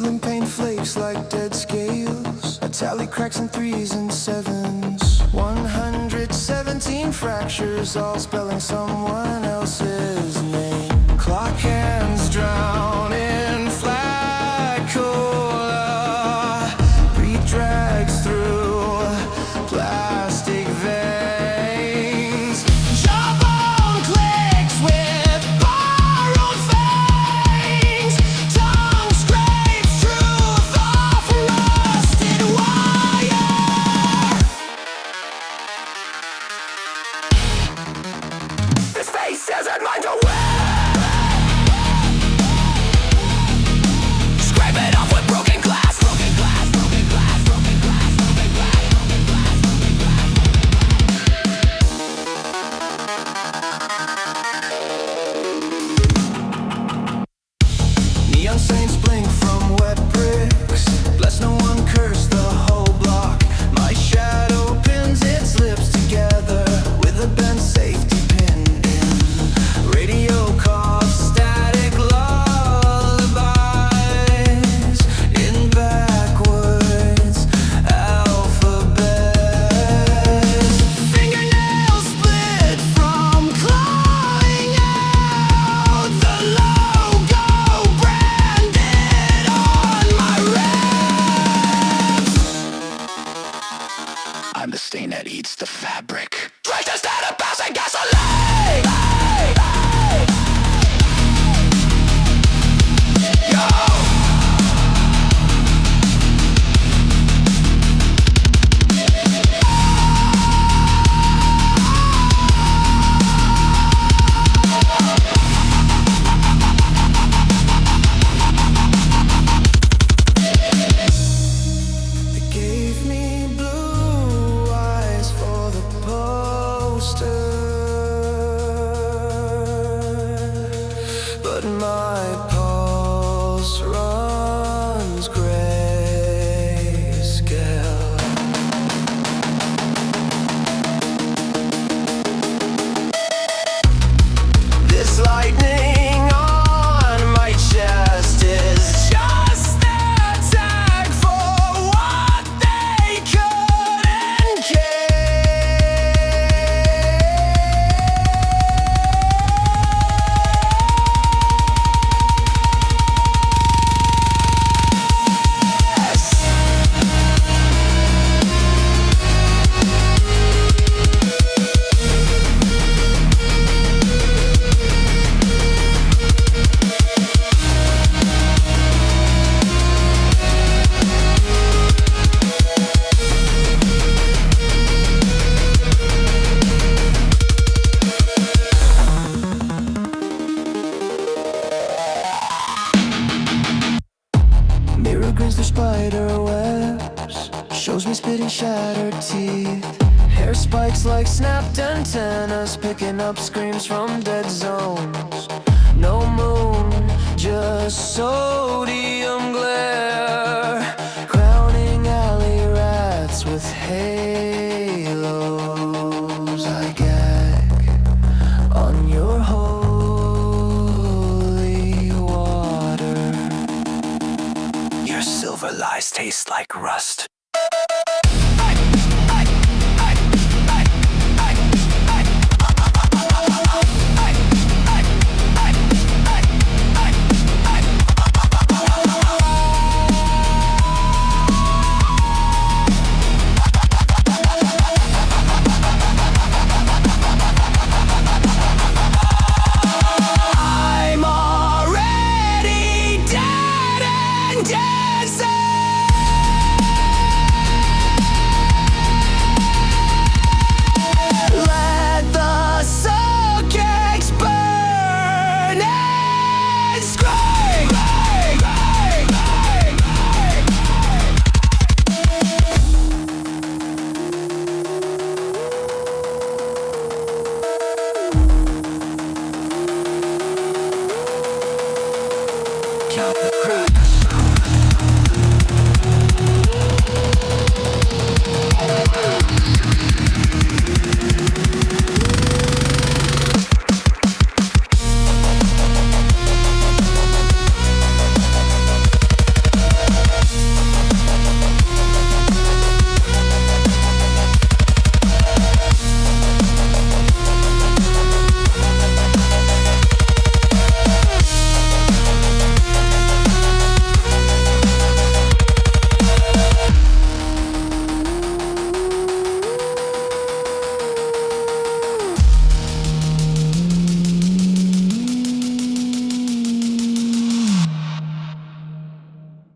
ceiling paint flakes like dead scales. A tally cracks in 3s and 7s. 117 fractures, all spelling someone else's name. Clock hands drown in flat cola. Breed drags through plastic veins. Jawbone clicks with borrowed fangs. Tongue scrapes truth off rusted wire. This face isn't mine to wear. Scrape it off with broken glass. Broken glass, broken glass, broken glass, broken glass, broken glass, broken glass. Neon saints blink from wet bricks. Bless no one, curse the whole block. My shadow pins its lips together with a bent safety pin in. Radio coughs, static lullabies in backwards alphabets. Fingernails split from clawing out the logo branded on my ribs. I'm the stain that eats the fabric. Drenched instead of passing gasoline. Yo! They gave me blue eyes for the poster, but my pulse runs grayscale. This lightning on my chest is just their tag for what they couldn't Mirror grins through spider webs, shows me spitting shattered teeth. Hair spikes like snapped antennas, picking up screams from dead zones. No moon, just sodium glare, crowning alley rats with halos. I gag on your holy water. Your silver lies taste like rust. I'm already dead and dancing. Let the sockets burn and scream. Count the crack.